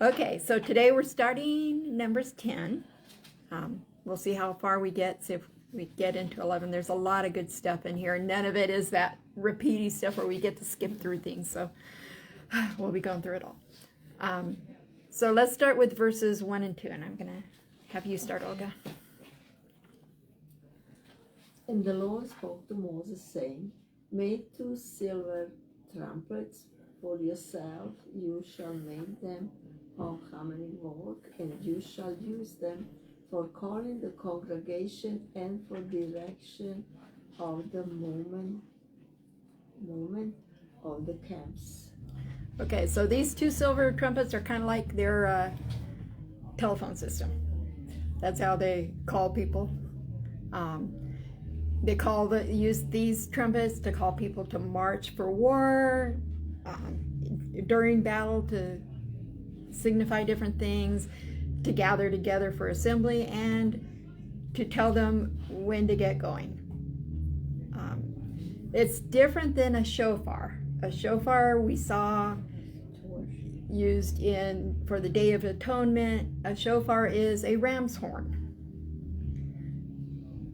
Okay, so today we're starting Numbers 10. We'll see how far we get, see if we get into 11. There's a lot of good stuff in here. None of it is that repeaty stuff where we get to skip through things, so we'll be going through it all. So let's start with verses 1 and 2, and I'm going to have you start, Olga. And the Lord spoke to Moses, saying, Make 2 silver trumpets for yourself. You shall make them of hammering work, and you shall use them for calling the congregation and for direction of the movement of the camps. Okay, so these 2 silver trumpets are kind of like their telephone system. That's how they call people. They use these trumpets to call people to march for war, during battle to signify different things, to gather together for assembly, and to tell them when to get going. It's different than a shofar. A shofar we saw used for the Day of Atonement. A shofar is a ram's horn.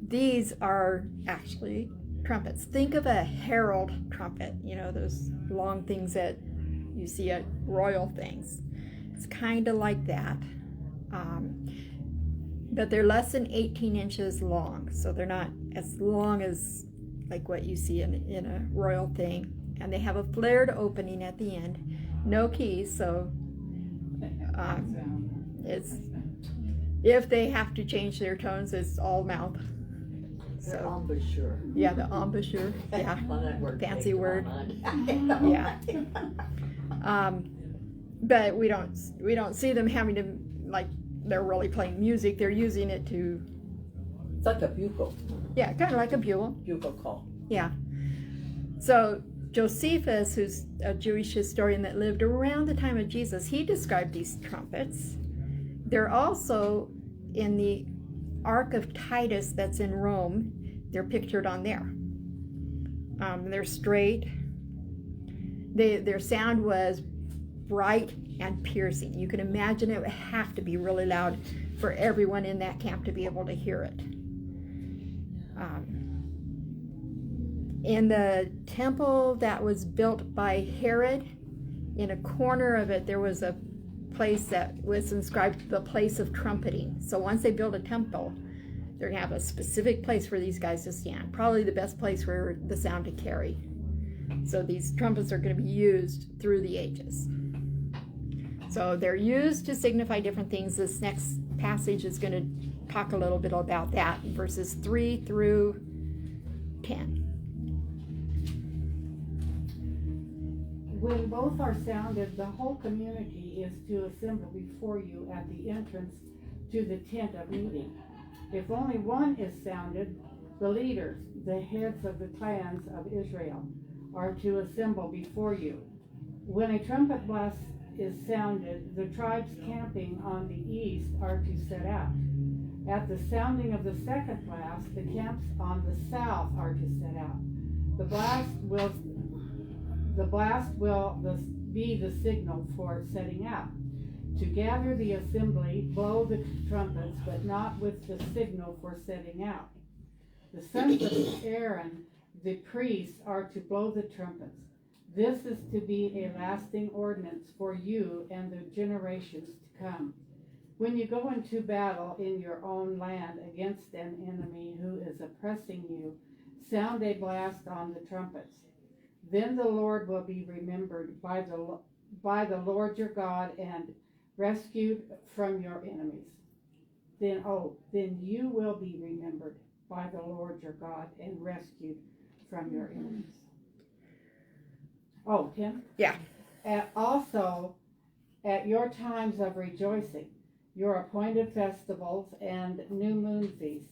These are actually trumpets. Think of a herald trumpet, those long things that you see at royal things. It's kind of like that. But they're less than 18 inches long, so they're not as long as like what you see in a royal thing. And they have a flared opening at the end. No keys, so if they have to change their tones, it's all mouth. The embouchure. Yeah, the embouchure. Yeah, fancy word. Yeah. But we don't see them having to, like, they're really playing music. They're using it to. It's like a bugle. Yeah, kind of like a bugle. Bugle call. Yeah. So Josephus, who's a Jewish historian that lived around the time of Jesus, he described these trumpets. They're also in the Ark of Titus that's in Rome. They're pictured on there. They're straight. Their sound was bright and piercing. You can imagine it would have to be really loud for everyone in that camp to be able to hear it. In the temple that was built by Herod, in a corner of it, there was a place that was inscribed the place of trumpeting. So once they build a temple, they're going to have a specific place for these guys to stand, probably the best place for the sound to carry. So these trumpets are going to be used through the ages. So they're used to signify different things. This next passage is going to talk a little bit about that, verses 3 through 10. When both are sounded, the whole community is to assemble before you at the entrance to the tent of meeting. If only one is sounded, the leaders, the heads of the clans of Israel, are to assemble before you. When a trumpet blast is sounded, the tribes camping on the east are to set out. At the sounding of the second blast, the camps on the south are to set out. The blast will be the signal for setting out. To gather the assembly, blow the trumpets, but not with the signal for setting out. The sons of Aaron, the priests, are to blow the trumpets. This is to be a lasting ordinance for you and the generations to come. When you go into battle in your own land against an enemy who is oppressing you, sound a blast on the trumpets. Then the Lord will be remembered by the Lord your God and rescued from your enemies. Then you will be remembered by the Lord your God and rescued from your enemies. Oh, Tim? Yeah. Also, at your times of rejoicing, your appointed festivals and new moon feasts,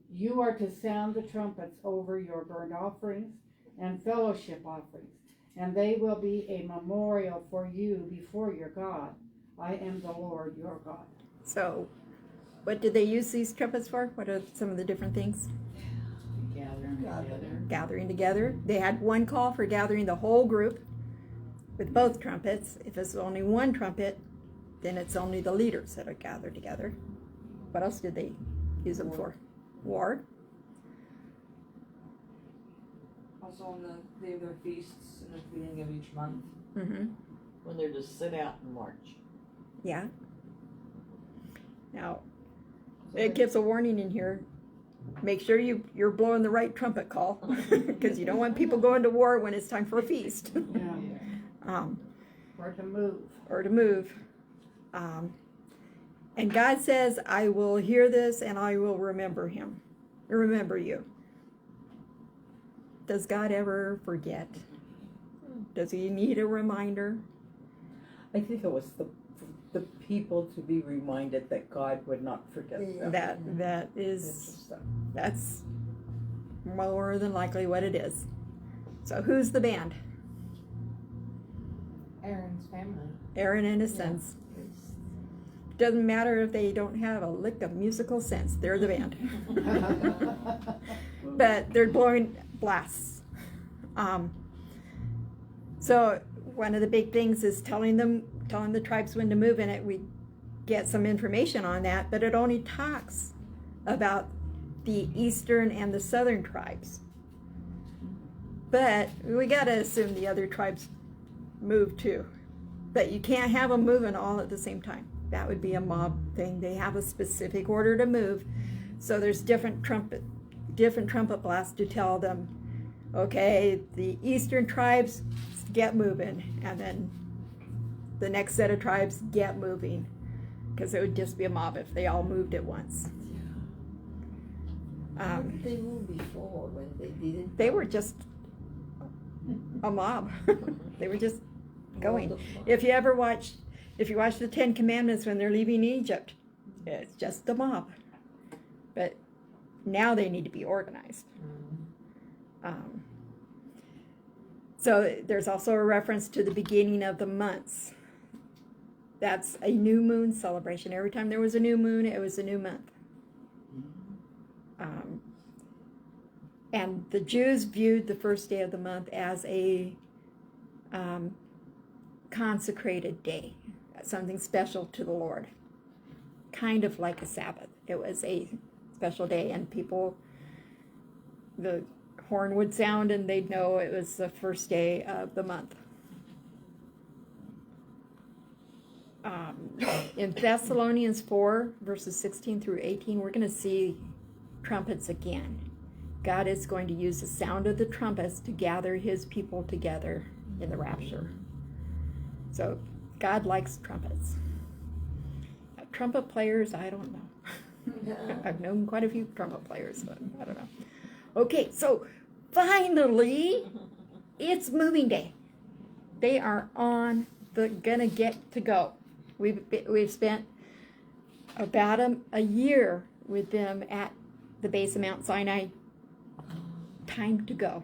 you are to sound the trumpets over your burnt offerings and fellowship offerings, and they will be a memorial for you before your God. I am the Lord your God. So, what did they use these trumpets for? What are some of the different things? Gathering together. They had one call for gathering the whole group with both trumpets. If it's only one trumpet, then it's only the leaders that are gathered together. What else did they use them for? War. Also on the day of their feasts and at the beginning of each month. Mm-hmm. When they're to sit out and march. Yeah. Now, So it gives a warning in here. Make sure you're blowing the right trumpet call, because you don't want people going to war when it's time for a feast. Yeah. Or to move. Or to move. And God says, I will hear this and I will remember him. Remember you. Does God ever forget? Does he need a reminder? I think it was the people to be reminded that God would not forget them. That is, Interesting. that's more than likely what it is. So who's the band? Aaron's family. Aaron and his sons. Doesn't matter if they don't have a lick of musical sense. They're the band. But they're blowing blasts. So one of the big things is telling the tribes when to move in it. We get some information on that, but it only talks about the eastern and the southern tribes. But we gotta assume the other tribes move too. But you can't have them moving all at the same time. That would be a mob thing. They have a specific order to move. So there's different trumpet blasts to tell them, okay, the eastern tribes get moving, and then the next set of tribes get moving, because it would just be a mob if they all moved at once. How did they move before when they didn't? They were just a mob. They were just going. All the fun. If you watch the Ten Commandments when they're leaving Egypt, it's just a mob. But now they need to be organized. So there's also a reference to the beginning of the months. That's a new moon celebration. Every time there was a new moon, it was a new month. And the Jews viewed the first day of the month as a consecrated day, something special to the Lord, kind of like a Sabbath. It was a special day, and the horn would sound and they'd know it was the first day of the month. In Thessalonians 4, verses 16 through 18, we're going to see trumpets again. God is going to use the sound of the trumpets to gather his people together in the rapture. So God likes trumpets. Trumpet players, I don't know. I've known quite a few trumpet players, but I don't know. Okay, so finally, it's moving day. They are gonna get to go. We've spent about a year with them at the base of Mount Sinai. Time to go.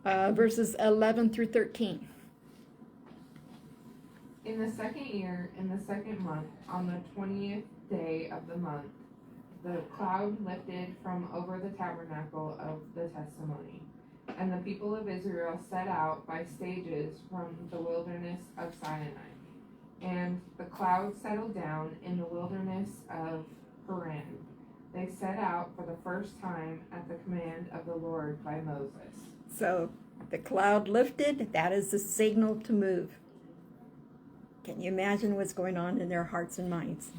Verses 11 through 13. In the second year, in the second month, on the 20th day of the month, the cloud lifted from over the tabernacle of the testimony, and the people of Israel set out by stages from the wilderness of Sinai. And the cloud settled down in the wilderness of Paran. They set out for the first time at the command of the Lord by Moses. So the cloud lifted, that is the signal to move. Can you imagine what's going on in their hearts and minds?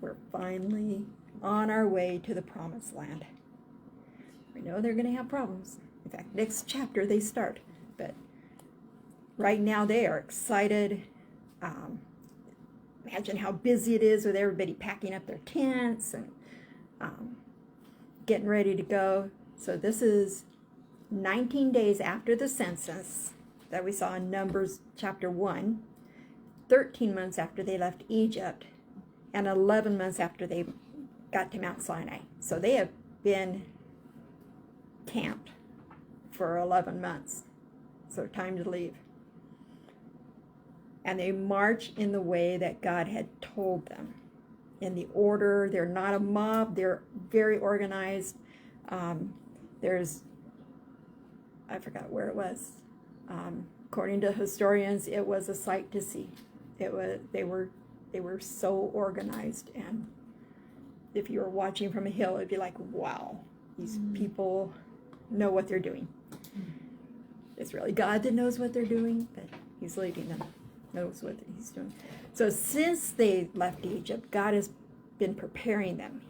We're finally on our way to the promised land. We know they're going to have problems. In fact, next chapter they start. But right now they are excited. Imagine how busy it is with everybody packing up their tents and getting ready to go. So this is 19 days after the census that we saw in Numbers chapter 1, 13 months after they left Egypt, and 11 months after they got to Mount Sinai. So they have been camped for 11 months. So time to leave. And they march in the way that God had told them. In the order, they're not a mob, they're very organized. I forgot where it was. According to historians, it was a sight to see. They were so organized, and if you were watching from a hill, it'd be like, wow, these people know what they're doing. It's really God that knows what they're doing, but He's leading them, knows what He's doing. So since they left Egypt, God has been preparing them.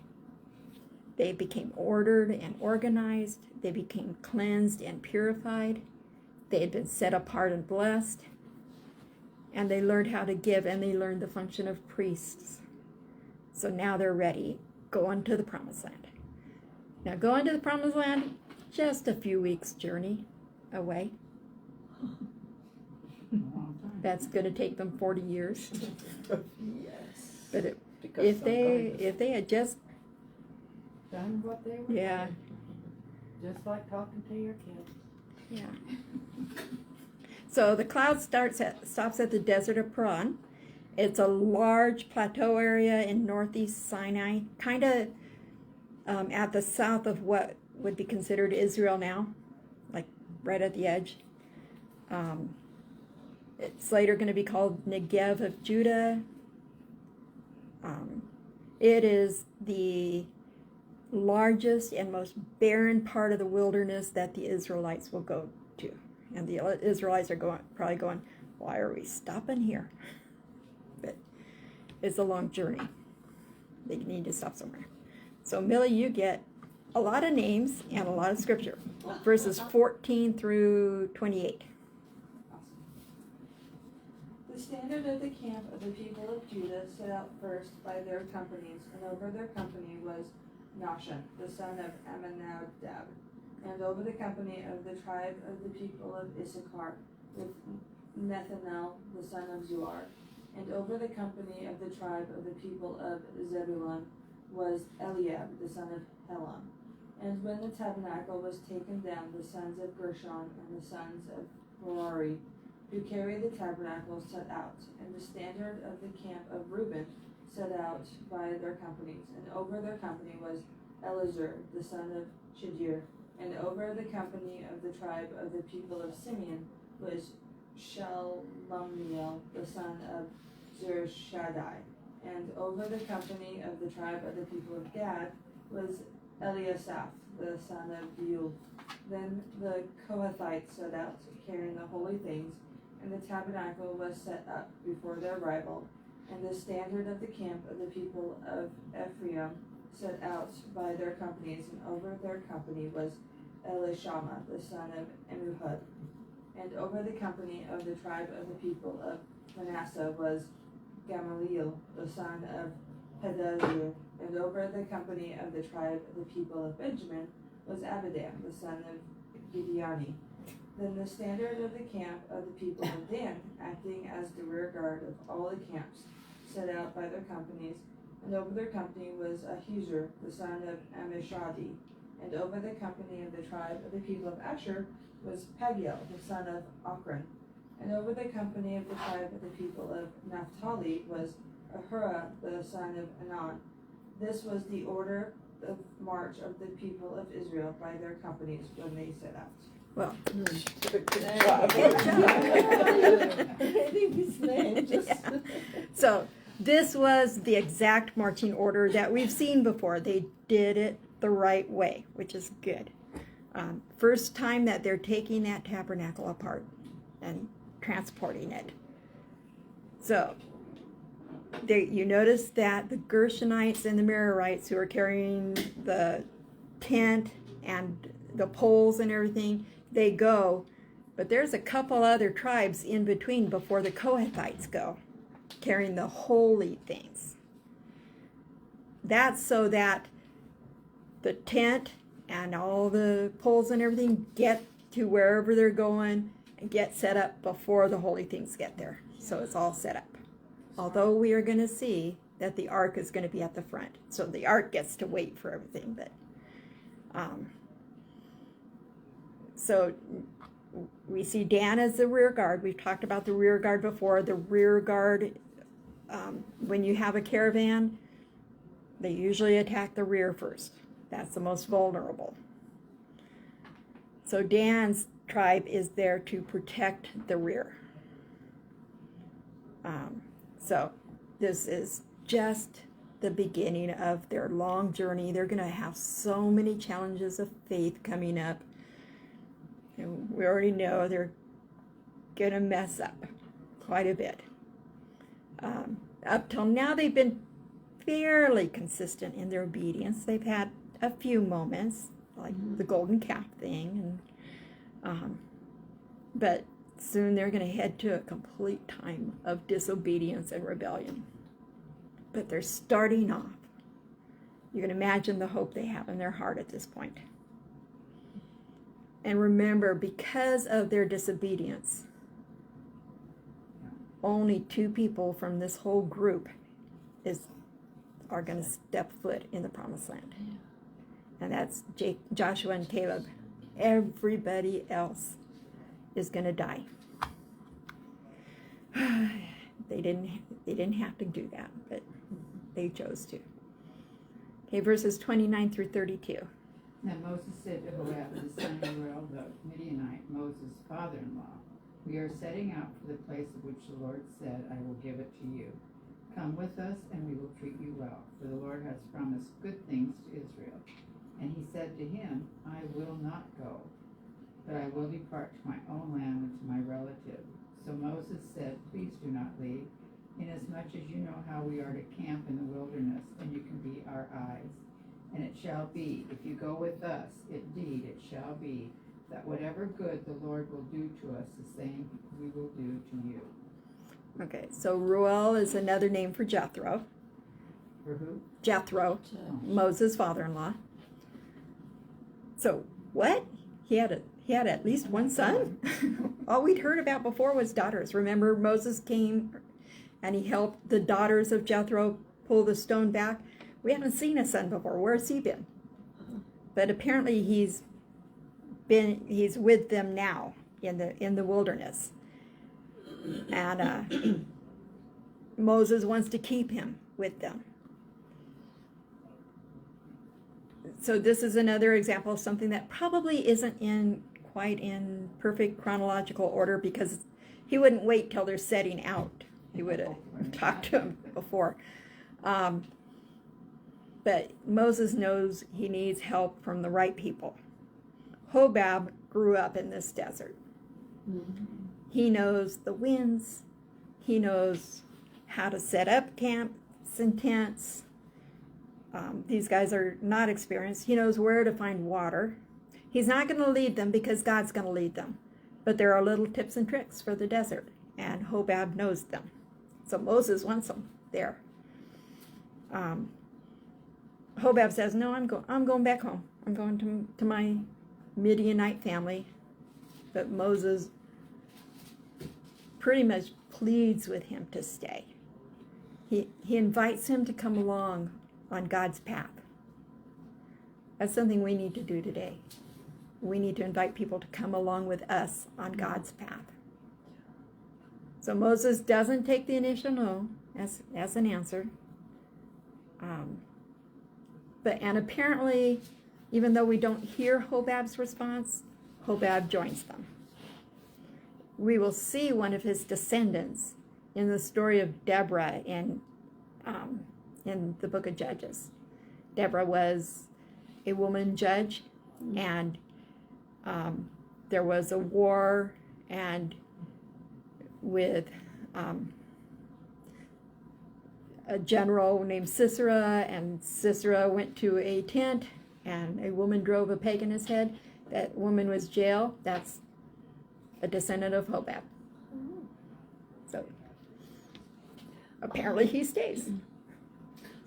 They became ordered and organized. They became cleansed and purified. They had been set apart and blessed. And they learned how to give, and they learned the function of priests. So now they're ready, going to the promised land. Now going to the promised land, just a few weeks journey away. That's going to take them 40 years. Yes. But Because if some they had just, Done what they were yeah, doing, just like talking to your kids. yeah. So the cloud stops at the desert of Paran. It's a large plateau area in northeast Sinai, kind of at the south of what would be considered Israel now, like right at the edge. It's later going to be called Negev of Judah. It is the largest and most barren part of the wilderness that the Israelites will go to. And the Israelites are probably going, why are we stopping here? But it's a long journey. They need to stop somewhere. So Millie, you get a lot of names and a lot of scripture. Verses 14 through 28. Awesome. The standard of the camp of the people of Judah set out first by their companies, and over their company was Nahshon, the son of Amminadab, and over the company of the tribe of the people of Issachar, with Nethanel, the son of Zuar, and over the company of the tribe of the people of Zebulun was Eliab, the son of Helon. And when the tabernacle was taken down, the sons of Gershon and the sons of Merari, who carried the tabernacle, set out, and the standard of the camp of Reuben set out by their companies, and over their company was Elazar, the son of Shadir, and over the company of the tribe of the people of Simeon was Shelumiel, the son of Zurishaddai, and over the company of the tribe of the people of Gad was Eliasaph, the son of Deuel. Then the Kohathites set out, carrying the holy things, and the tabernacle was set up before their arrival, and the standard of the camp of the people of Ephraim set out by their companies, and over their company was Elishama, the son of Amihud. And over the company of the tribe of the people of Manasseh was Gamaliel, the son of Pedazur. And over the company of the tribe of the people of Benjamin was Abidan, the son of Gideoni. Then the standard of the camp of the people of Dan, acting as the rear guard of all the camps, set out by their companies, and over their company was Ahuzur, the son of Amishadi. And over the company of the tribe of the people of Asher was Pagiel, the son of Ochran. And over the company of the tribe of the people of Naphtali was Ahura, the son of Anan. This was the order of march of the people of Israel by their companies when they set out. Well, Good job. so this was the exact marching order that we've seen before. They did it the right way, which is good. First time that they're taking that tabernacle apart and transporting it. So you notice that the Gershonites and the Merarites, who are carrying the tent and the poles and everything, they go, but there's a couple other tribes in between before the Kohathites go, carrying the holy things. That's so that the tent and all the poles and everything get to wherever they're going and get set up before the holy things get there. So it's all set up. Although we are going to see that the ark is going to be at the front. So the ark gets to wait for everything. But so we see Dan as the rear guard. We've talked about the rear guard before. The rear guard, when you have a caravan, they usually attack the rear first. That's the most vulnerable. So Dan's tribe is there to protect the rear. So this is just the beginning of their long journey. They're going to have so many challenges of faith coming up. And we already know they're going to mess up quite a bit. Up till now, they've been fairly consistent in their obedience. They've had a few moments, like the golden calf thing, and but soon they're going to head to a complete time of disobedience and rebellion. But they're starting off. You can imagine the hope they have in their heart at this point. And remember, because of their disobedience, only 2 people from this whole group are going to step foot in the promised land. And that's Joshua and Caleb. Everybody else is going to die. They didn't have to do that, but they chose to. Okay, verses 29 through 32. Then Moses said to Joab, the son of Reuel the Midianite, Moses' father-in-law, "We are setting out for the place of which the Lord said, I will give it to you. Come with us, and we will treat you well, for the Lord has promised good things to Israel." And he said to him, "I will not go, but I will depart to my own land and to my relative." So Moses said, "Please do not leave, inasmuch as you know how we are to camp in the wilderness, and you can be our eyes. And it shall be, if you go with us, indeed it shall be, that whatever good the Lord will do to us, the same we will do to you." Okay, so Reuel is another name for Jethro. For who? Jethro, Moses' father-in-law. So what? He had at least one son? All we'd heard about before was daughters. Remember, Moses came and he helped the daughters of Jethro pull the stone back. We haven't seen a son before. Where's he been? But apparently he's with them now in the wilderness. And Moses wants to keep him with them. So this is another example of something that probably isn't quite in perfect chronological order, because he wouldn't wait till they're setting out. He would have talked to him before. But Moses knows he needs help from the right people. Hobab grew up in this desert. He knows the winds. He knows how to set up camps and tents. These guys are not experienced. He knows where to find water. He's not going to lead them because God's going to lead them. But there are little tips and tricks for the desert, and Hobab knows them. So Moses wants them there. Hobab says, "No, I'm going back home. I'm going to my Midianite family." But Moses pretty much pleads with him to stay. He invites him to come along on God's path. That's something we need to do today. We need to invite people to come along with us on God's path. So Moses doesn't take the initial no as an answer. And apparently, even though we don't hear Hobab's response, Hobab joins them. We will see one of his descendants in the story of Deborah in the book of Judges. Deborah was a woman judge, and there was a war, and with a general named Sisera, and Sisera went to a tent, and a woman drove a peg in his head. That woman was Jael. That's a descendant of Hobab. So apparently he stays.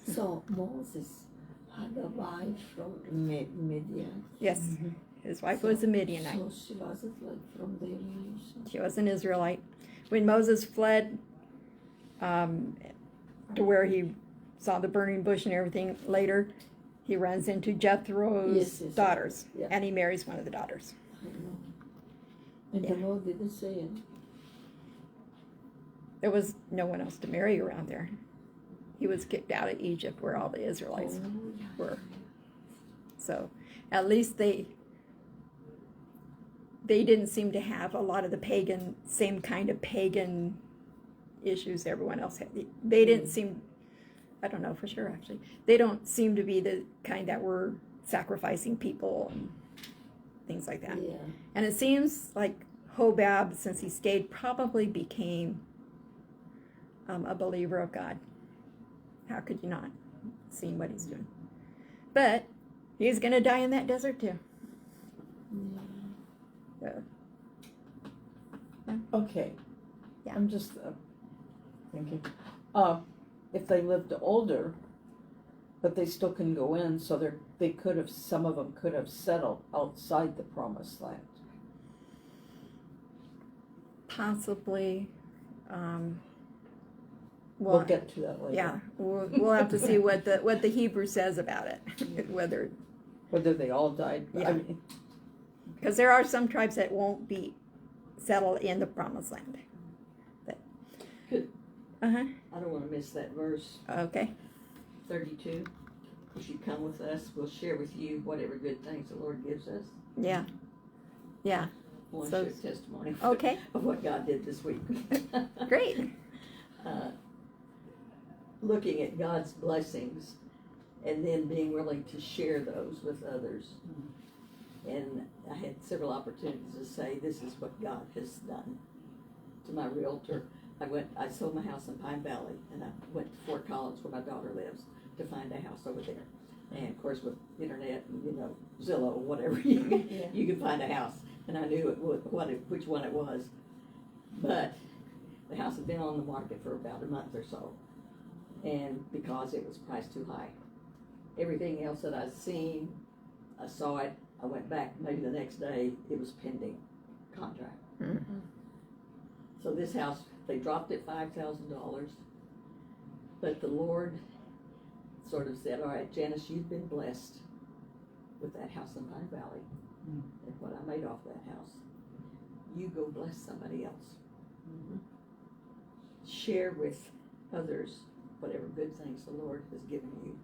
So Moses had a wife from Midian. Yes, his wife was a Midianite. So she wasn't like from their nation. She was an Israelite. When Moses fled to where he saw the burning bush and everything, later he runs into Jethro's Yes, daughters, yeah. and he marries one of the daughters. I know. And Yeah. the Lord didn't say it. There was no one else to marry around there. He was kicked out of Egypt, where all the Israelites were. So at least they didn't seem to have a lot of the same kind of pagan issues everyone else had. They didn't seem, I don't know for sure actually, they don't seem to be the kind that were sacrificing people and things like that. Yeah. And it seems like Hobab, since he stayed, probably became a believer of God. How could you not, seeing what he's doing? But he's going to die in that desert too. So, Okay. Yeah. I'm just thinking, if they lived older, but they still can go in, so they could have, some of them could have settled outside the promised land. possibly, We'll get to that later. yeah, we'll have to see what the Hebrew says about it, whether, Whether they all died. Yeah. I mean, because there are some tribes that won't be settled in the promised land. But, Good. uh-huh, I don't wanna miss that verse okay, 32. If you come with us, we'll share with you whatever good things the Lord gives us. yeah, yeah, I wanna So- share testimony okay, of what God did this week. great, Looking at God's blessings and then being willing to share those with others. And I had several opportunities to say, this is what God has done. To my realtor, I sold my house in Pine Valley, and I went to Fort Collins where my daughter lives to find a house over there. And of course with internet and, Zillow, whatever, you can find a house. And I knew which one it was. But the house had been on the market for about a month or so. And because it was priced too high. Everything else that I'd seen, I saw it, I went back, maybe the next day, it was pending contract. Mhm. So this house, they dropped it $5,000, but the Lord sort of said, all right, Janice, you've been blessed with that house in Pine Valley and what I made off that house. You go bless somebody else. Share with others whatever good things the Lord has given you.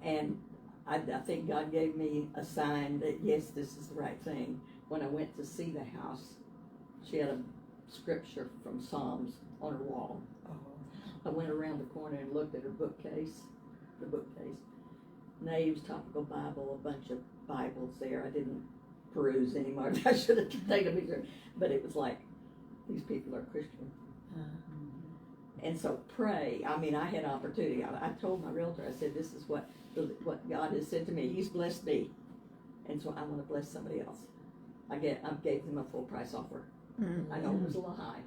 And I think God gave me a sign that, yes, this is the right thing. When I went to see the house, she had a scripture from Psalms on her wall. I went around the corner and looked at her bookcase, Nave's Topical Bible, a bunch of Bibles there. I didn't peruse anymore. I should have taken a picture. But it was like, these people are Christian. And so pray. I mean, I had opportunity. I told my realtor, I said, this is what God has said to me. He's blessed me. And so I want to bless somebody else. I gave them a full price offer. Mhm. I know it was a little high.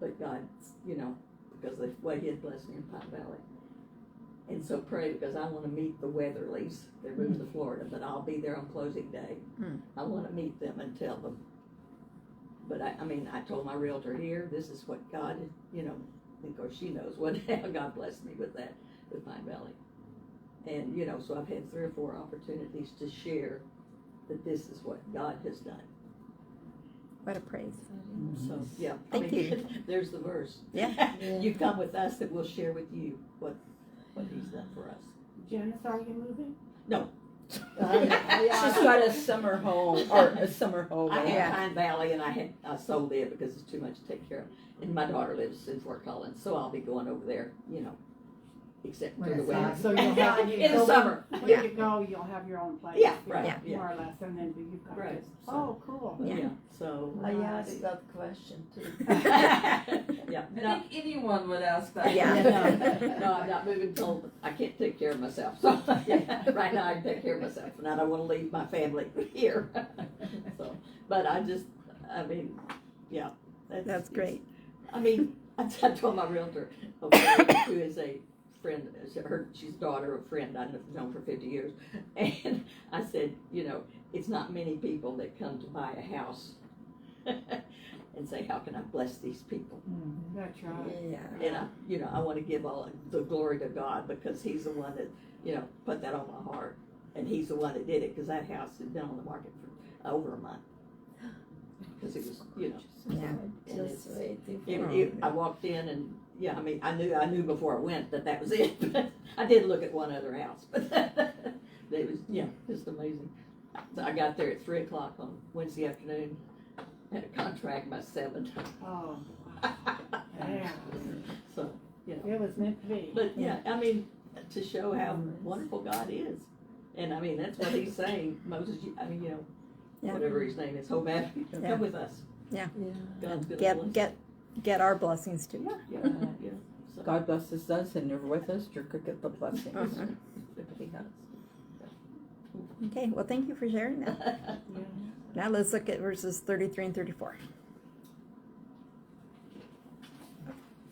But God, because of the way he had blessed me in Pine Valley. And so pray, because I want to meet the Weatherlys. They're moving to Florida, but I'll be there on closing day. Mm. I want to meet them and tell them. But I told my realtor here, this is what God, of course she knows how God blessed me with that, with Pine Valley. And, so I've had 3 or 4 opportunities to share that this is what God has done. What a praise. So, yeah. Thank you. There's the verse. Yeah. You come with us that we'll share with you what he's done for us. Janice, are you moving? No. She's got a summer home, or a summer home. I had Yeah. Pine Valley and I sold it because it's too much to take care of. And my daughter lives in Fort Collins, so I'll be going over there, except When for the it's winter. hot. So you'll have, In the summer. when Yeah. you go, you'll have your own place. Yeah, right, yeah. More or less, and then you've got Right, this. so- Oh, cool. Yeah. So. I asked that question too. Yeah. I No, think anyone would ask that. Yeah. no, I'm not moving till I can't take care of myself. So right now I can take care of myself, and I don't want to leave my family here. So, but yeah. That's great. I told my realtor, who is a friend, she's daughter of a friend I've known for 50 years, and I said, it's not many people that come to buy a house and say, how can I bless these people? That's right. Yeah. And I want to give all the glory to God, because he's the one that, put that on my heart. And he's the one that did it, because that house had been on the market for over a month. Because it was, Yeah. Just waiting I walked in and, I knew before I went that was it. But I did look at one other house, but it was, just amazing. So I got there at 3:00 on Wednesday afternoon, had a contract by 7. Oh, it was meant to be. But yeah, I mean, to show how wonderful God is. And I mean, that's what he's saying. Moses, I mean, you know, Yeah. whatever his name is, Hobab, Yeah. come with us. Yeah. God's gonna bless. Get our blessings too. Yeah, yeah. So, God blesses us, and you're with us, you could get the blessings. Uh-huh. he does. Okay, well, thank you for sharing that. Now let's look at verses 33 and 34.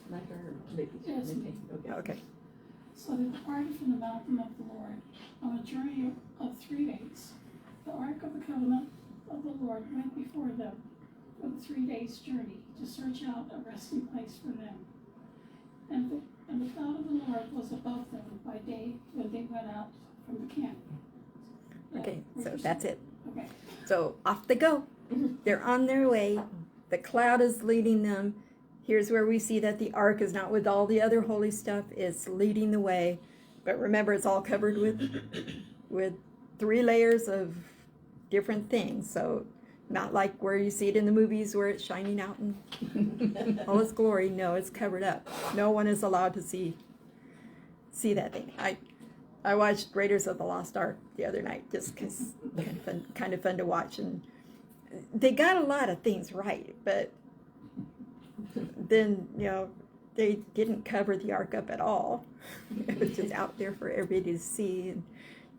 My turn, Mickey. Yes. Mickey, okay. Okay. So they departed from the mountain of the Lord on a journey of 3 days. The ark of the covenant of the Lord went before them for the 3 days' journey to search out a resting place for them. And the cloud of the Lord was above them by day when they went out from the camp. Okay, so that's it. Okay. So off they go. They're on their way. The cloud is leading them. Here's where we see that the ark is not with all the other holy stuff. It's leading the way. But remember, it's all covered with 3 layers of different things. So not like where you see it in the movies where it's shining out in all its glory. No, it's covered up. No one is allowed to see that thing. I watched Raiders of the Lost Ark the other night just because kind of fun to watch, and they got a lot of things right, but then they didn't cover the ark up at all. It was just out there for everybody to see, and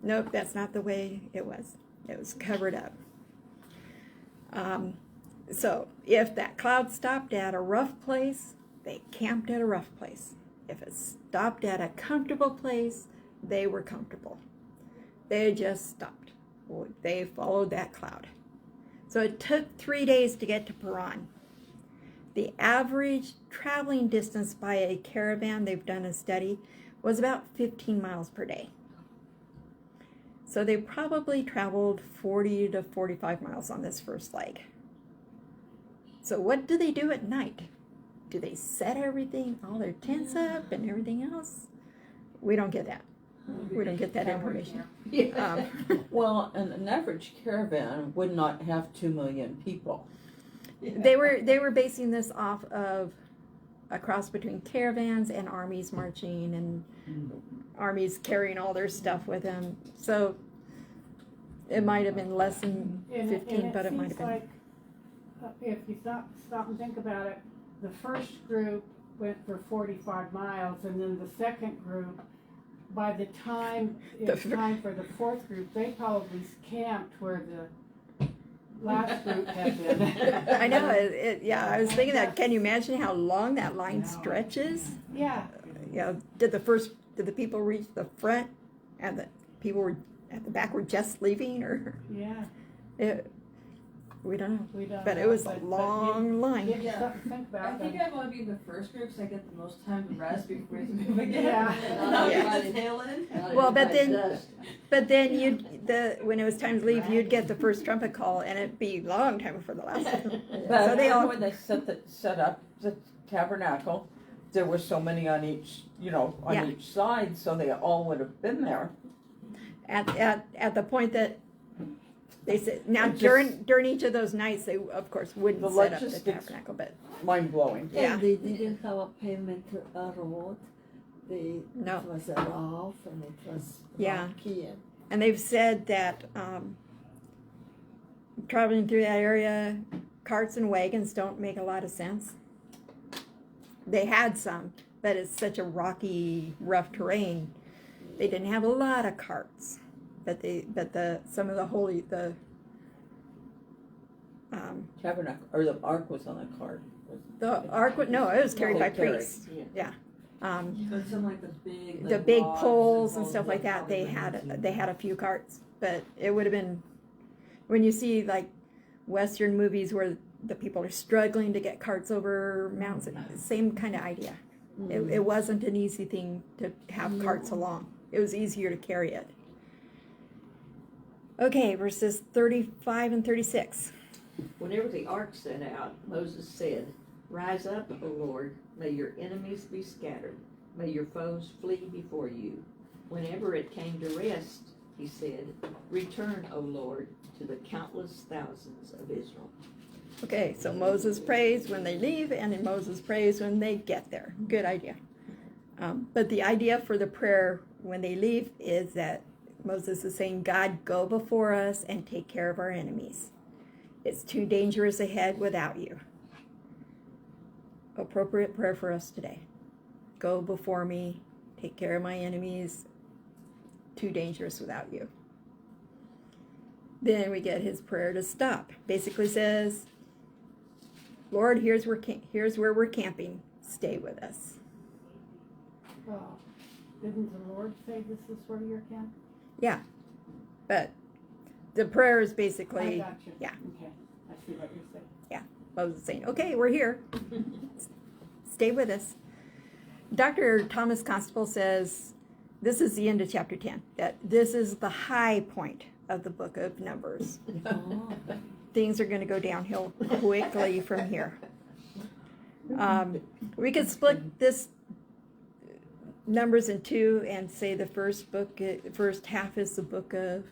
nope, that's not the way it was. It was covered up. So if that cloud stopped at a rough place, they camped at a rough place. If it stopped at a comfortable place, they were comfortable. They just stopped. They followed that cloud. So it took 3 days to get to Paran. The average traveling distance by a caravan, they've done a study, was about 15 miles per day. So they probably traveled 40 to 45 miles on this first leg. So what do they do at night? Do they set everything, all their tents up and everything else? We don't get that. We don't get that information. Well, an average caravan would not have 2 million people. They were basing this off of a cross between caravans and armies marching and armies carrying all their stuff with them. So it might have been less than 15, but it might have been. Like, if you stop and think about it, the first group went for 45 miles, and then the second group, by the time it's time for the fourth group, they probably camped where the last group had been. I know. I was thinking that. Can you imagine how long that line stretches? Yeah. Did the people reach the front, and the people were at the back were just leaving, or Yeah. we don't know. We don't But know, it was a long line. Give you something to think I about. think I want to be in the first group so I get the most time to rest before we move again. Yeah. And I'll Yeah. be by the tail end. Well, but then when it was time to leave, you'd get the first trumpet call, and it'd be a long time before the last one. But So they all- when they set up the tabernacle, there were so many on each, on Yeah. each side, so they all would have been there. At the point that they said, now And just- during each of those nights, they of course wouldn't The set up the logistics- tabernacle, but Mind blowing. Yeah. And they didn't have a pavement road. No. It was a rough and it was Yeah. rocky. and they've said that traveling through that area, carts and wagons don't make a lot of sense. They had some, but it's such a rocky, rough terrain. They didn't have a lot of carts, but some of the Tabernacle, or the ark was on a cart. the ark. No, it was carried by carried. priests. Yeah. But some like the big The big logs poles and poles stuff like that, probably they wouldn't had a few carts, but it would have been, when you see like Western movies where the people are struggling to get carts over mountains, same kind of idea. It wasn't an easy thing to have carts along. It was easier to carry it. Okay, verses 35 and 36. Whenever the ark set out, Moses said, "Rise up, O Lord, may your enemies be scattered, may your foes flee before you." Whenever it came to rest, he said, "Return, O Lord, to the countless thousands of Israel." Okay, so Moses prays when they leave, and then Moses prays when they get there. Good idea. But the idea for the prayer when they leave is that Moses is saying, God, go before us and take care of our enemies. It's too dangerous ahead without you. Appropriate prayer for us today. Go before me, take care of my enemies. Too dangerous without you. Then we get his prayer to stop. Basically says, Lord, here's where we're camping. Stay with us. Well, didn't the Lord say this is where you're camping? Yeah, but the prayer is I basically got you. yeah. Okay, I see what you're saying. Moses saying, okay, we're here. Stay with us. Dr. Thomas Constable says this is the end of chapter 10, that this is the high point of the book of Numbers. Oh. Things are going to go downhill quickly from here. We could split this Numbers in two and say the first half is the book of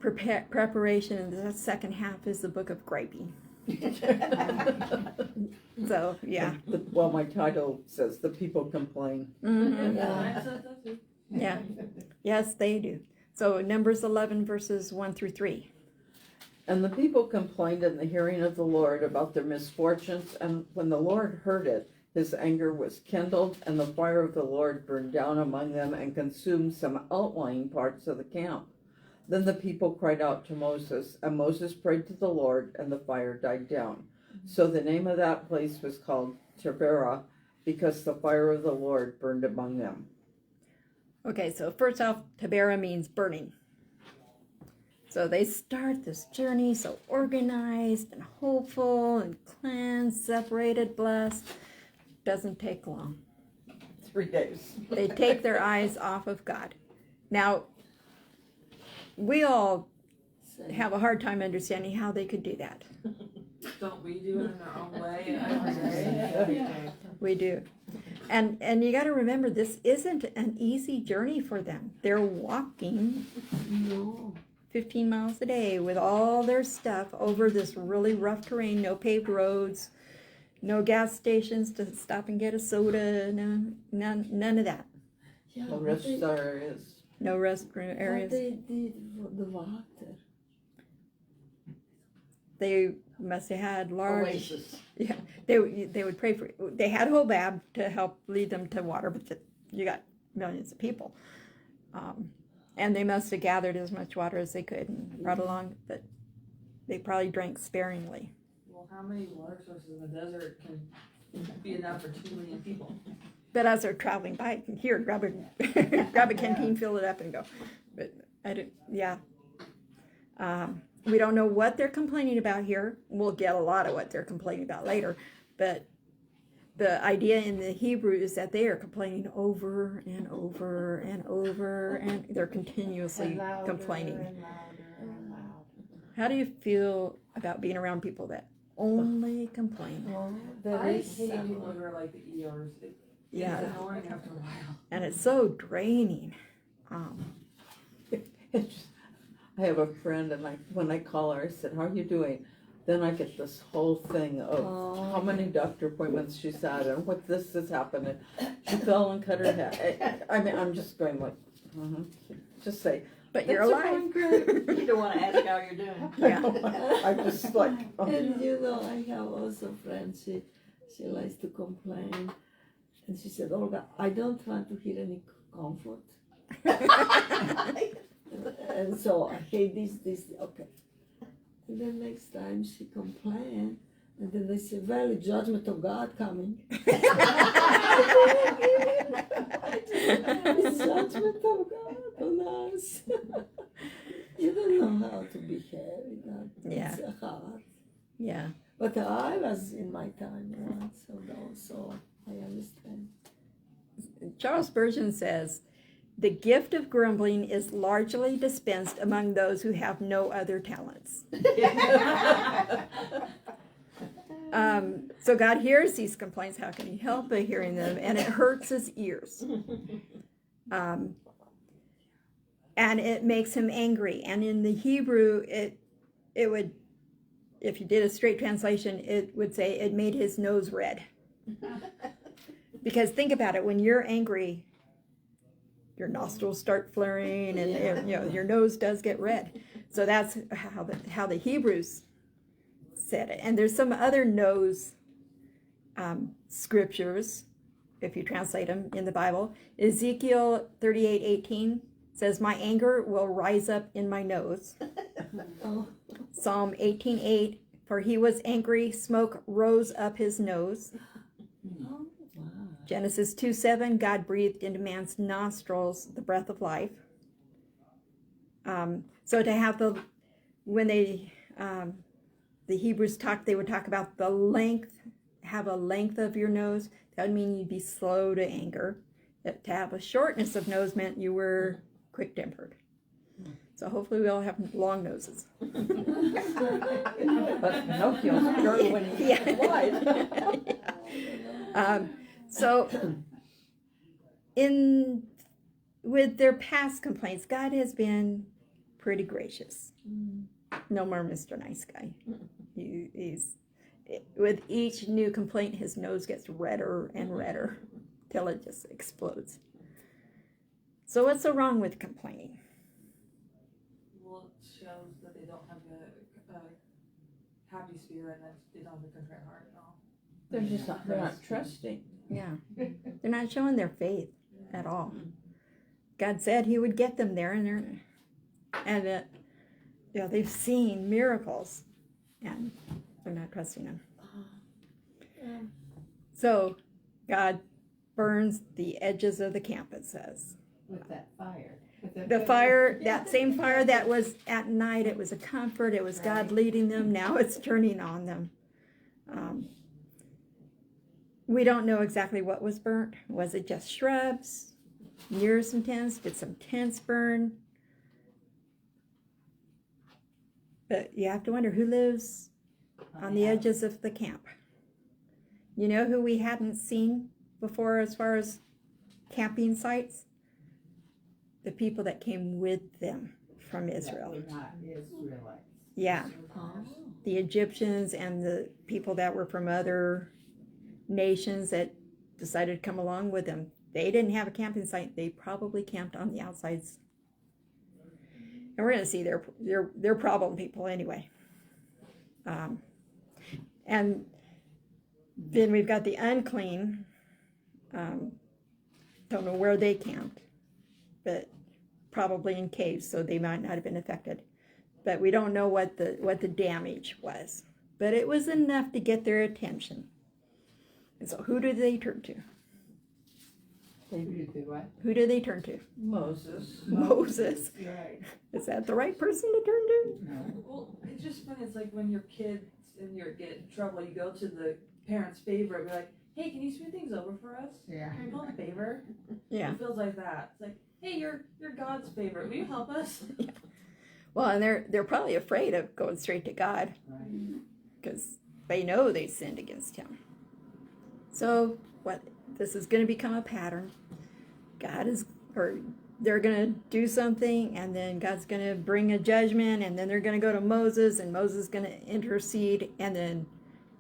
preparation and the second half is the book of griping. So, yeah. Well, my title says the people complain. Mhm. Yeah. Yeah. Yes, they do. So Numbers 11 verses 1 through 3. And the people complained in the hearing of the Lord about their misfortunes, and when the Lord heard it, his anger was kindled, and the fire of the Lord burned down among them and consumed some outlying parts of the camp. Then the people cried out to Moses, and Moses prayed to the Lord, and the fire died down. So the name of that place was called Taberah, because the fire of the Lord burned among them. Okay, so first off, Taberah means burning. So they start this journey so organized and hopeful and cleansed, separated, blessed. Doesn't take long. 3 days. They take their eyes off of God. Now, we all have a hard time understanding how they could do that. Don't we do it in our own way every day? We do. And you got to remember, this isn't an easy journey for them. They're walking No. 15 miles a day with all their stuff over this really rough terrain, no paved roads, no gas stations to stop and get a soda, none of that. Yeah, The but rest they- No restroom What areas. they did for the water. They must have had large. Oasis. Yeah, they would pray for. They had Hobab to help lead them to water, but you got millions of people, and they must have gathered as much water as they could and brought along. But they probably drank sparingly. Well, how many water sources in the desert can be enough for 2 million people? But as they're traveling by, here, grab a canteen, fill it up, and go. But I don't. Yeah. We don't know what they're complaining about here. We'll get a lot of what they're complaining about later. But the idea in the Hebrew is that they are complaining over and over and over, and they're continuously And louder complaining. and louder and louder. How do you feel about being around people that only complain? Oh, I there hate is people someone. who are like the Eeyores. Yeah, It's annoying after a while. and it's so draining. I have a friend, and when I call her, I said, "How are you doing?" Then I get this whole thing of how many doctor appointments she's had and what this has happened, and she fell and cut her head. I mean, I'm just going like, just say, But you're "Things are alive." going great." You don't want to ask how you're doing. Yeah. I just like, And you know, I have also a friend, she likes to complain. And she said, Olga, I don't want to hear any comfort. And so I hate this, okay. And then next time she complained, and then they say, well, the judgment of God coming. It's judgment of God on us. You don't know how to behave. Yeah. It's hard. Yeah. But I was in my time once, so I understand. Charles Spurgeon says, the gift of grumbling is largely dispensed among those who have no other talents. So God hears these complaints. How can he help but hearing them? And it hurts his ears. And it makes him angry. And in the Hebrew, it would, if you did a straight translation, it would say it made his nose red. Because think about it, when you're angry, your nostrils start flaring and you know your nose does get red. So that's how the Hebrews said it. And there's some other nose scriptures, if you translate them in the Bible. Ezekiel 38:18 says, "My anger will rise up in my nose." Oh, Psalm 18:8, "For he was angry, smoke rose up his nose." oh, wow. Genesis 2:7, God breathed into man's nostrils the breath of life. So to have when the Hebrews they would talk about the length, have a length of your nose. That would mean you'd be slow to anger. To have a shortness of nose meant you were quick-tempered. So hopefully we all have long noses. But Pinocchio's sure when he Yeah. wide. So, with their past complaints, God has been pretty gracious. No more Mr. Nice Guy. With each new complaint, his nose gets redder and redder till it just explodes. So what's so wrong with complaining? Well, it shows that they don't have a happy spirit and they don't have a contrite heart at all. They're not trusting. Yeah, they're not showing their faith at all. God said He would get them there, and they've seen miracles, and they're not trusting Him. So God burns the edges of the camp. It says With that fire. the fire, that same fire that was at night. It was a comfort. It was God leading them. Now it's turning on them. We don't know exactly what was burnt. Was it just shrubs? Near some tents? Did some tents burn? But you have to wonder who lives on the edges of the camp. You know who we hadn't seen before as far as camping sites? The people that came with them from Israel. That were not Israelites. Yeah, Oh, the Egyptians and the people that were from other nations that decided to come along with them. They didn't have a camping site. They probably camped on the outsides. And we're going to see they're problem people anyway. And then we've got the unclean. Don't know where they camped, but probably in caves, so they might not have been affected. But we don't know what the damage was. But it was enough to get their attention. And so who do they turn to? They do what? Who do they turn to? Moses. Moses. Right. Is that the right person to turn to? No. Well, it's just funny. It's like when your kids and you get in trouble, you go to the parent's favorite and be like, "Hey, can you smooth things over for us? Yeah. Can you call a favor?" Yeah. It feels like that. It's like, "Hey, you're God's favorite. Will you help us?" Well, and they're probably afraid of going straight to God Right. because they know they sinned against Him. So what? This is going to become a pattern. They're going to do something, and then God's going to bring a judgment, and then they're going to go to Moses, and Moses is going to intercede, and then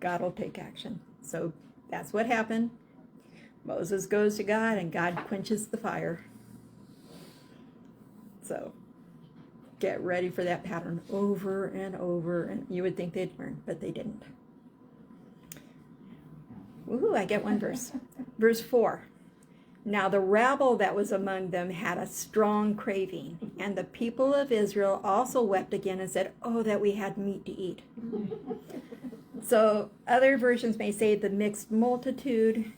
God will take action. So that's what happened. Moses goes to God, and God quenches the fire. So get ready for that pattern over and over, and you would think they'd learn, but they didn't. Woohoo, I get one verse. Verse 4. Now the rabble that was among them had a strong craving, and the people of Israel also wept again and said, "Oh, that we had meat to eat." So other versions may say the mixed multitude.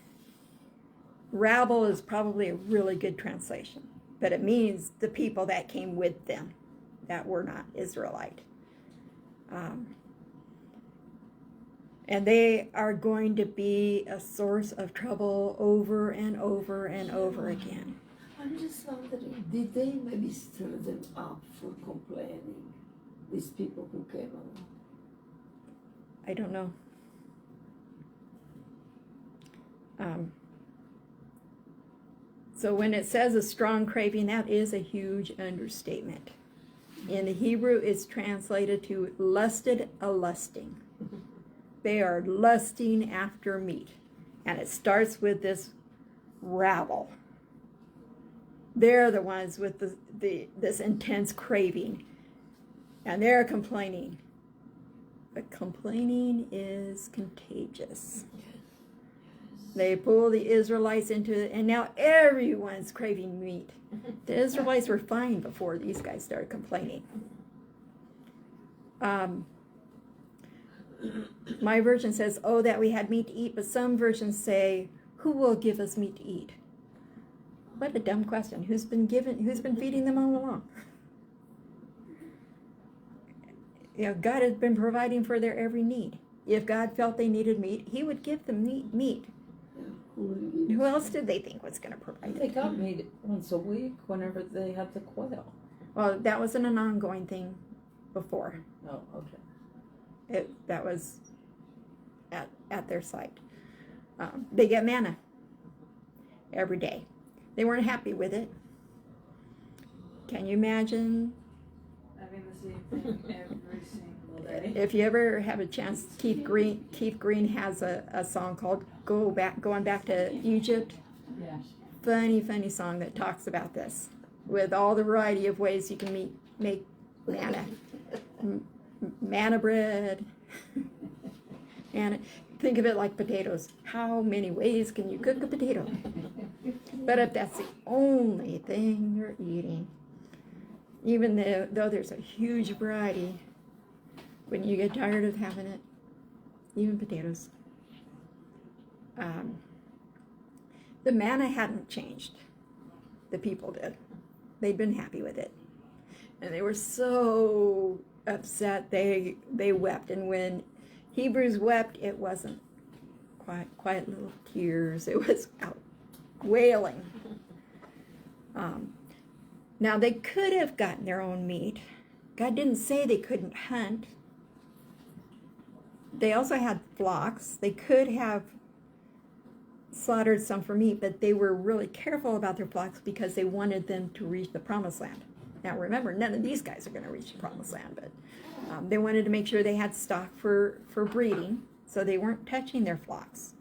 Rabble is probably a really good translation, but it means the people that came with them that were not Israelite. And they are going to be a source of trouble over and over and over again. I'm just wondering, did they maybe stir them up for complaining? These people who came along. I don't know. So when it says a strong craving, that is a huge understatement. In the Hebrew, it's translated to lusted a lusting. They are lusting after meat. And it starts with this rabble. They're the ones with this intense craving, and they're complaining. But complaining is contagious. They pull the Israelites into it, and now everyone's craving meat. The Israelites were fine before these guys started complaining. My version says, "Oh, that we had meat to eat," but some versions say, "Who will give us meat to eat?" What a dumb question. Who's been feeding them all along? You know, God has been providing for their every need. If God felt they needed meat, he would give them meat. Who else did they think was going to provide They it? got meat once a week whenever they had the quail. Well, that wasn't an ongoing thing before. Oh, okay. That was at their site. They get manna every day. They weren't happy with it. Can you imagine? Having the same thing every single day. If you ever have a chance, Keith Green has a song called Going Back to Egypt. Yeah. Funny song that talks about this, with all the variety of ways you can make manna. Manna bread. And think of it like potatoes. How many ways can you cook a potato? But if that's the only thing you're eating, even though there's a huge variety, when you get tired of having it, even potatoes. The manna hadn't changed. The people did. They'd been happy with it. And they were so upset they wept. And when Hebrews wept, it wasn't quiet little tears. It was out wailing. Now they could have gotten their own meat. God didn't say they couldn't hunt. They also had flocks. They could have slaughtered some for meat, but they were really careful about their flocks because they wanted them to reach the promised land. Now remember, none of these guys are going to reach the promised land, but they wanted to make sure they had stock for breeding, so they weren't touching their flocks.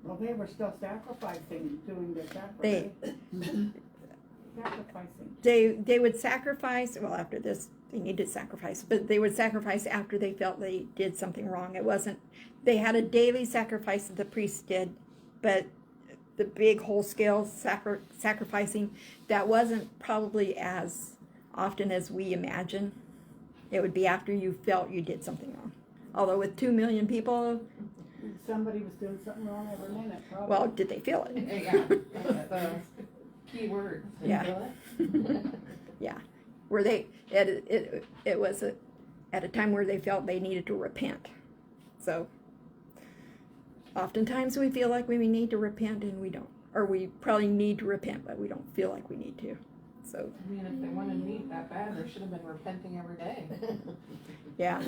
Well, they were still sacrificing, doing their sacrifice. Sacrificing. They would sacrifice, well, after this, they needed sacrifice, but they would sacrifice after they felt they did something wrong. It wasn't, they had a daily sacrifice that the priest did, but the big whole scale sacrificing, that wasn't probably as often as we imagine. It would be after you felt you did something wrong. Although with 2 million people, Somebody was doing something wrong every minute, probably. well, did they feel it? Yeah, that's the key word. Yeah. Yeah. Were they, it was at a time where they felt they needed to repent. So, oftentimes we feel like we need to repent and we don't. Or we probably need to repent, but we don't feel like we need to. So, I mean, if they wanted meat that bad, they should have been repenting every day. yeah.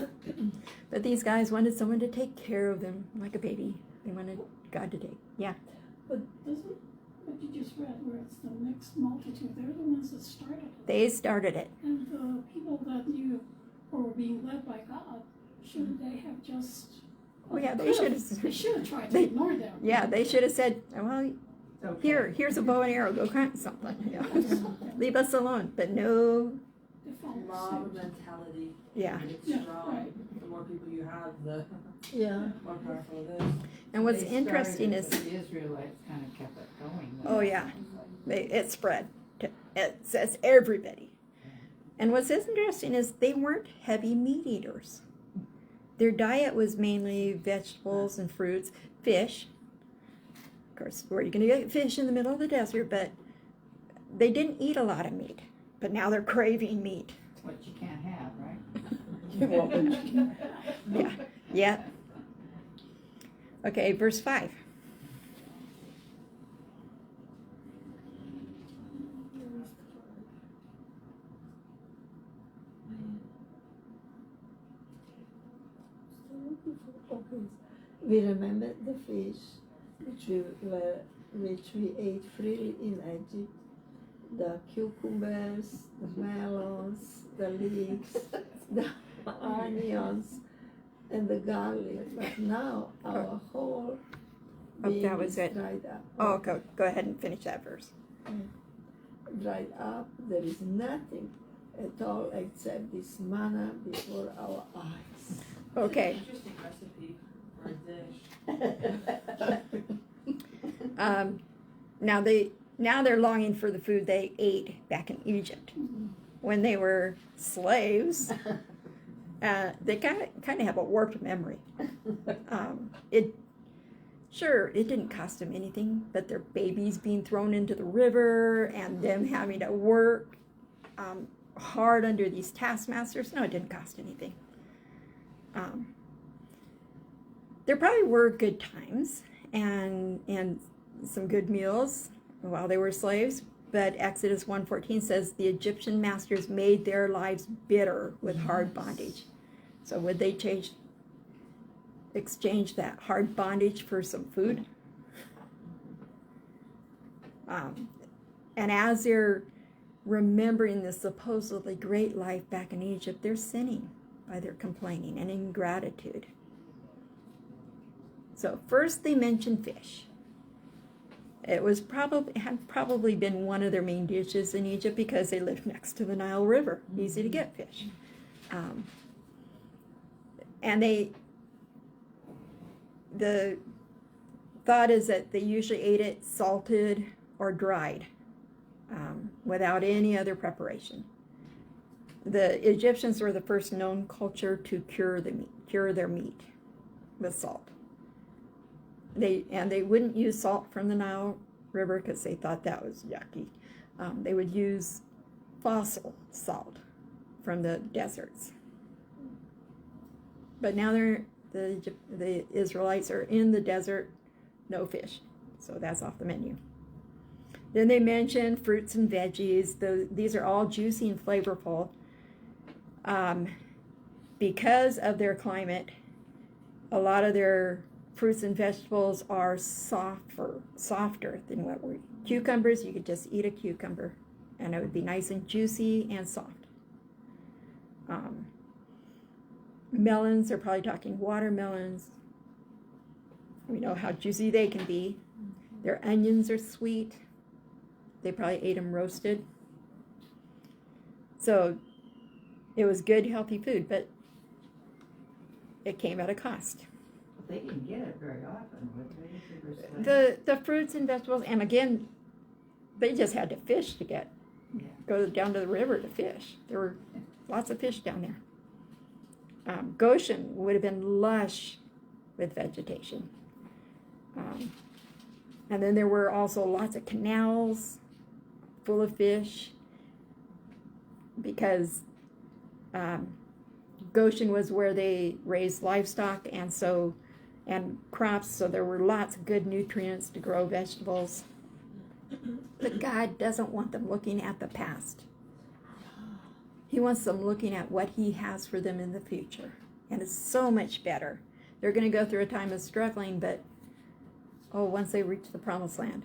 But these guys wanted someone to take care of them like a baby. They wanted God to take. Yeah. But doesn't what you just read, where it's the mixed multitude, they're the ones that started it. They started it. And the people that knew or were being led by God, shouldn't they have just? Oh yeah, they should have. They should have tried to They- ignore them. Yeah, they should have said, well, Okay. here's a bow and arrow, go hunt something. You know. Leave us alone. But no, They followed Mob suit. mentality. yeah. It's Yeah, strong. right. The more people you have, the Yeah. more powerful it is. And what's They interesting started, is, but the Israelites kind of kept it going. oh yeah, it spread. It says everybody. And what's interesting is they weren't heavy meat eaters. Their diet was mainly vegetables and fruits, fish. Of course, where are you going to get fish in the middle of the desert? But they didn't eat a lot of meat. But now they're craving meat. What you can't have, right? You won't. Yeah. Yeah. Okay, verse 5. We remember the fish which we ate freely in Egypt, the cucumbers, the melons, the leeks, the onions, and the garlic. But now our whole Oh, being that was it. dried up. Oh, go ahead and finish that verse. Dried up, there is nothing at all except this manna before our eyes. Okay. Interesting recipe for a dish. Now they're longing for the food they ate back in Egypt when they were slaves. They kind of have a warped memory. It didn't cost them anything, but their babies being thrown into the river and them having to work hard under these taskmasters. No, it didn't cost anything. There probably were good times and some good meals while they were slaves, but Exodus 1:14 says the Egyptian masters made their lives bitter with hard bondage. So would they exchange that hard bondage for some food? And as they're remembering the supposedly great life back in Egypt, they're sinning by their complaining and ingratitude. So first they mentioned fish. It had probably been one of their main dishes in Egypt because they lived next to the Nile River, easy to get fish. And the thought is that they usually ate it salted or dried, without any other preparation. The Egyptians were the first known culture to cure their meat with salt. They wouldn't use salt from the Nile River because they thought that was yucky. They would use fossil salt from the deserts. But now the Israelites are in the desert, no fish, so that's off the menu. Then they mention fruits and veggies. These are all juicy and flavorful. Because of their climate, a lot of their fruits and vegetables are softer than what we. Cucumbers, you could just eat a cucumber, and it would be nice and juicy and soft. Melons, they're probably talking watermelons. We know how juicy they can be. Their onions are sweet. They probably ate them roasted. So it was good, healthy food, but it came at a cost. They didn't get it very often, would they? The fruits and vegetables, and again, they just had to fish to go down to the river to fish. There were lots of fish down there. Goshen would have been lush with vegetation. And then there were also lots of canals full of fish because Goshen was where they raised livestock and crops, so there were lots of good nutrients to grow vegetables. But God doesn't want them looking at the past. He wants them looking at what He has for them in the future. And it's so much better. They're going to go through a time of struggling, but once they reach the promised land,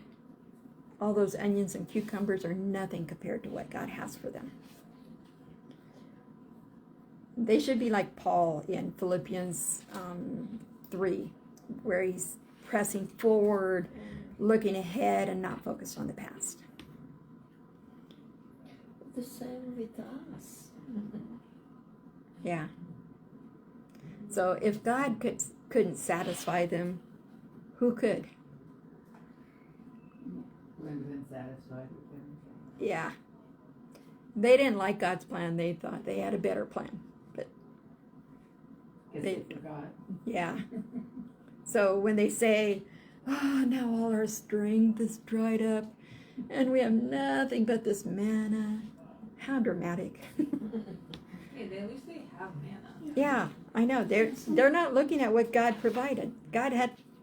all those onions and cucumbers are nothing compared to what God has for them. They should be like Paul in Philippians 3, where he's pressing forward, looking ahead, and not focused on the past. The same with us. Yeah. So if God couldn't satisfy them, who could? Wouldn't have been satisfied with them. Yeah. They didn't like God's plan. They thought they had a better plan. But Guess they forgot. yeah. So when they say, now all our strength is dried up and we have nothing but this manna, how dramatic. Hey, at least they have manna. Yeah, I know. They're not looking at what God provided. God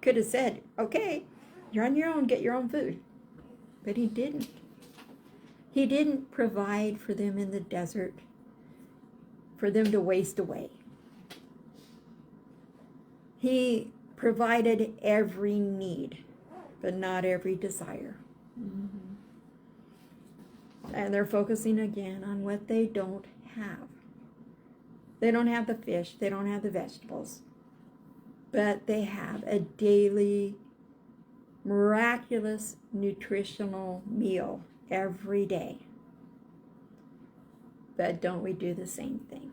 could have said, okay, you're on your own, get your own food. But He didn't. He didn't provide for them in the desert for them to waste away. He provided every need, but not every desire. Mm-hmm. And they're focusing again on what they don't have. They don't have the fish, they don't have the vegetables, but they have a daily miraculous nutritional meal every day. But don't we do the same thing?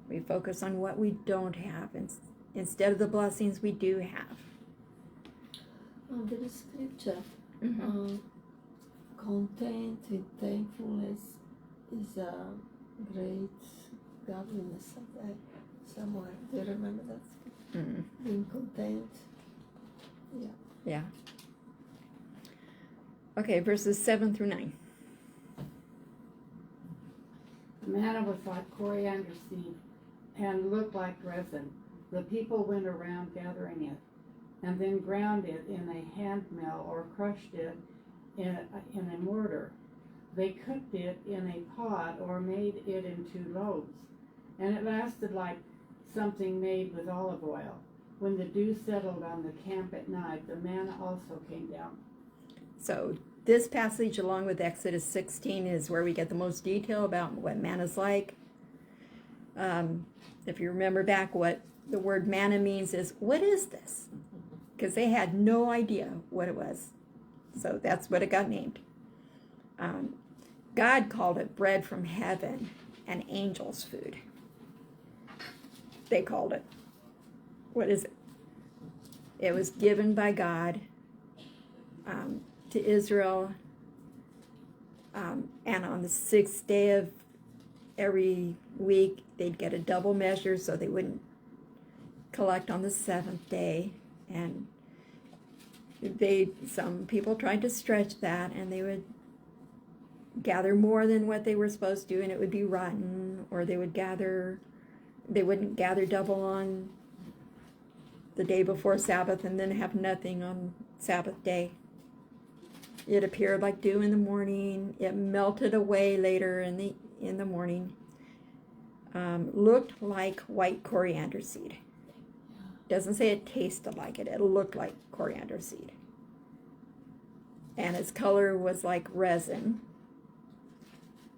We focus on what we don't have instead of the blessings we do have. There is scripture. Content with thankfulness is a great godliness of that somewhere. Do you remember that scripture? Mm. Being content. Yeah. Okay, verses 7 through 9. The manna was like coriander seed and looked like resin. The people went around gathering it, and then ground it in a hand mill or crushed it in a mortar. They cooked it in a pot or made it into loaves, and it lasted like something made with olive oil. When the dew settled on the camp at night, the manna also came down. So this passage, along with Exodus 16, is where we get the most detail about what manna's like. If you remember back, what the word manna means is, what is this? Because they had no idea what it was. So that's what it got named. God called it bread from heaven and angels' food. They called it. What is it? It was given by God to Israel, and on the 6th day of every week they'd get a double measure so they wouldn't collect on the 7th day. And some people tried to stretch that, and they would gather more than what they were supposed to, and it would be rotten, or they wouldn't gather double on the day before Sabbath and then have nothing on Sabbath day. It appeared like dew in the morning. It melted away later in the morning. Looked like white coriander seed. Doesn't say it tasted like it. It looked like coriander seed. And its color was like resin,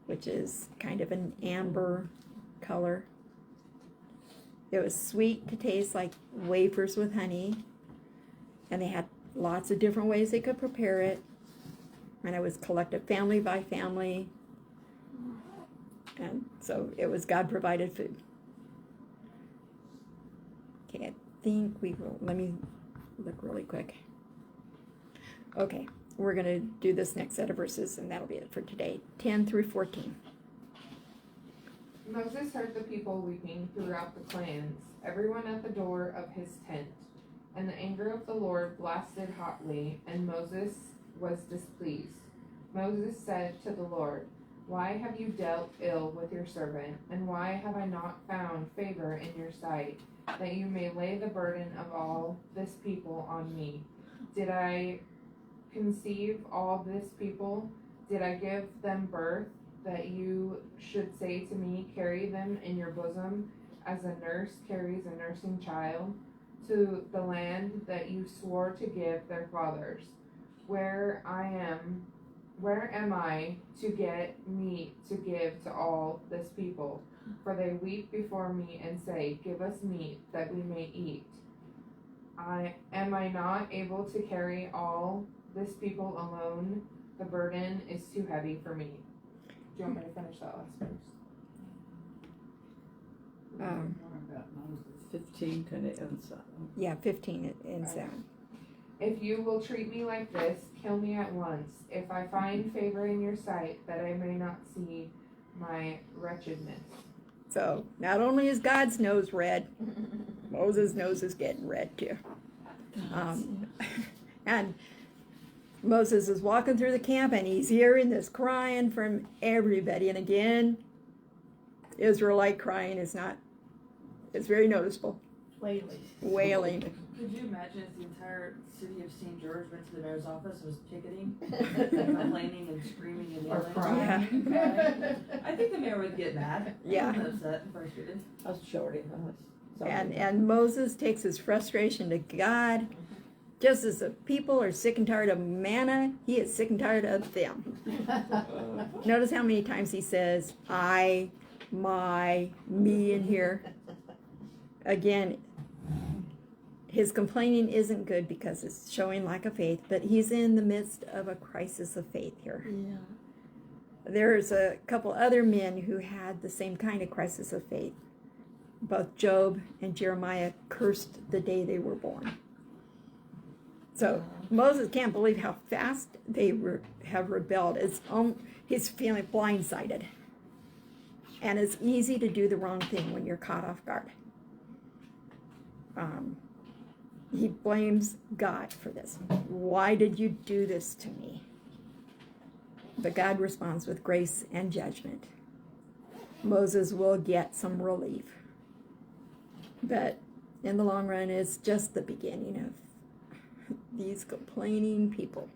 which is kind of an amber color. It was sweet to taste, like wafers with honey. And they had lots of different ways they could prepare it. And it was collected family by family. And so it was God-provided food. Okay, I think we will, let me look really quick. Okay, we're going to do this next set of verses, and that'll be it for today, 10 through 14. Moses heard the people weeping throughout the clans, everyone at the door of his tent. And the anger of the Lord blasted hotly, and Moses was displeased. Moses said to the Lord, "Why have you dealt ill with your servant, and why have I not found favor in your sight, that you may lay the burden of all this people on me? Did I conceive all this people? Did I give them birth, that you should say to me, carry them in your bosom, as a nurse carries a nursing child, to the land that you swore to give their fathers? Where am I to get meat to give to all this people? For they weep before me and say, give us meat that we may eat. Am I not able to carry all this people alone? The burden is too heavy for me." Do you want me to finish that last verse? More about Moses. 15 kind of ends that. Yeah, 15 ends that. If you will treat me like this, kill me at once, if I find favor in your sight, that I may not see my wretchedness. So not only is God's nose red, Moses' nose is getting red too. And Moses is walking through the camp, and he's hearing this crying from everybody. And again, Israelite crying is not, it's very noticeable. Wailing. Could you imagine if the entire city of St. George went to the mayor's office and was picketing, complaining and screaming and Or yelling? crying. I think the mayor would get mad. Yeah. And upset and frustrated. That's shorty. And Moses takes his frustration to God. Just as the people are sick and tired of manna, he is sick and tired of them. Notice how many times he says, I, my, me in here. Again, his complaining isn't good because it's showing lack of faith, but he's in the midst of a crisis of faith here. Yeah. There's a couple other men who had the same kind of crisis of faith. Both Job and Jeremiah cursed the day they were born. So Moses can't believe how fast they have rebelled. He's feeling blindsided. And it's easy to do the wrong thing when you're caught off guard. He blames God for this. Why did you do this to me? But God responds with grace and judgment. Moses will get some relief. But in the long run, it's just the beginning of these complaining people.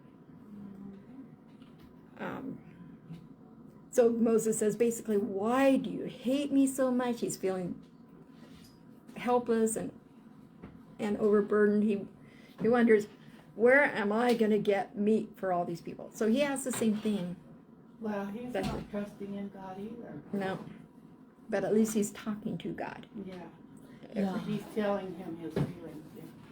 So Moses says basically, why do you hate me so much? He's feeling helpless and overburdened. He wonders, where am I going to get meat for all these people? So he asks the same thing. Well, he's not trusting in God either. No, but at least he's talking to God. Yeah. He's telling him his feelings.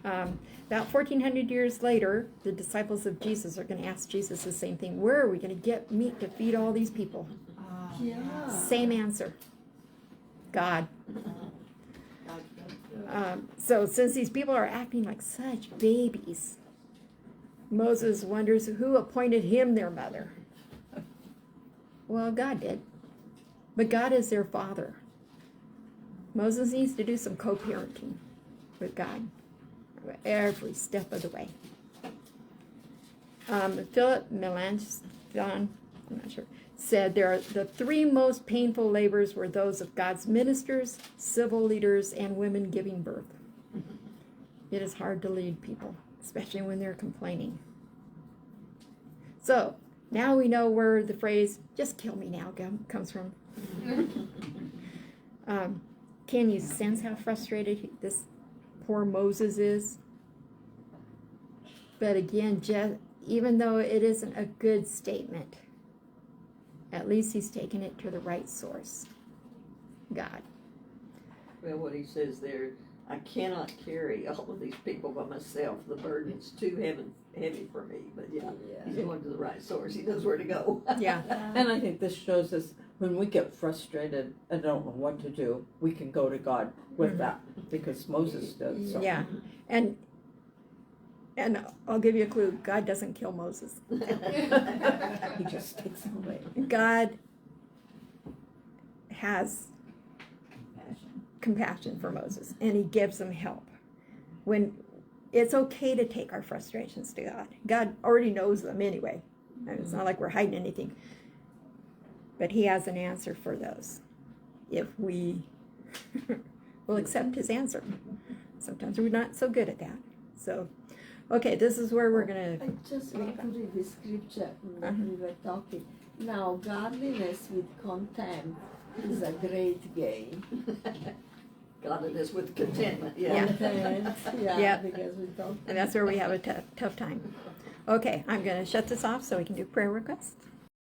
About 1,400 years later, the disciples of Jesus are going to ask Jesus the same thing. Where are we going to get meat to feed all these people? Yeah. Same answer. God. So since these people are acting like such babies, Moses wonders who appointed him their mother. Well, God did. But God is their father. Moses needs to do some co-parenting with God every step of the way. Philip Melanchthon, I'm not sure, said the three most painful labors were those of God's ministers, civil leaders, and women giving birth. It is hard to lead people, especially when they're complaining. So, now we know where the phrase, just kill me now, comes from. Can you sense how frustrated this poor Moses is? But again, even though it isn't a good statement, at least he's taken it to the right source, God. Well, what he says there, I cannot carry all of these people by myself. The burden's too heavy for me. But yeah, he's going to the right source. He knows where to go. Yeah. And I think this shows us when we get frustrated and don't know what to do, we can go to God with that, because Moses did. So. Yeah. And I'll give you a clue. God doesn't kill Moses. He just takes him away. God has compassion for Moses, and he gives him help. When it's okay to take our frustrations to God. God already knows them anyway. And it's not like we're hiding anything. But he has an answer for those if we will accept his answer. Sometimes we're not so good at that. So, okay, this is where we're going to... I just want to read the scripture that we were talking. Now, godliness with contempt is a great gain. Godliness with contentment, Yeah. Content, Yeah. because we talked. And that's where we have a tough time. Okay, I'm going to shut this off so we can do prayer requests.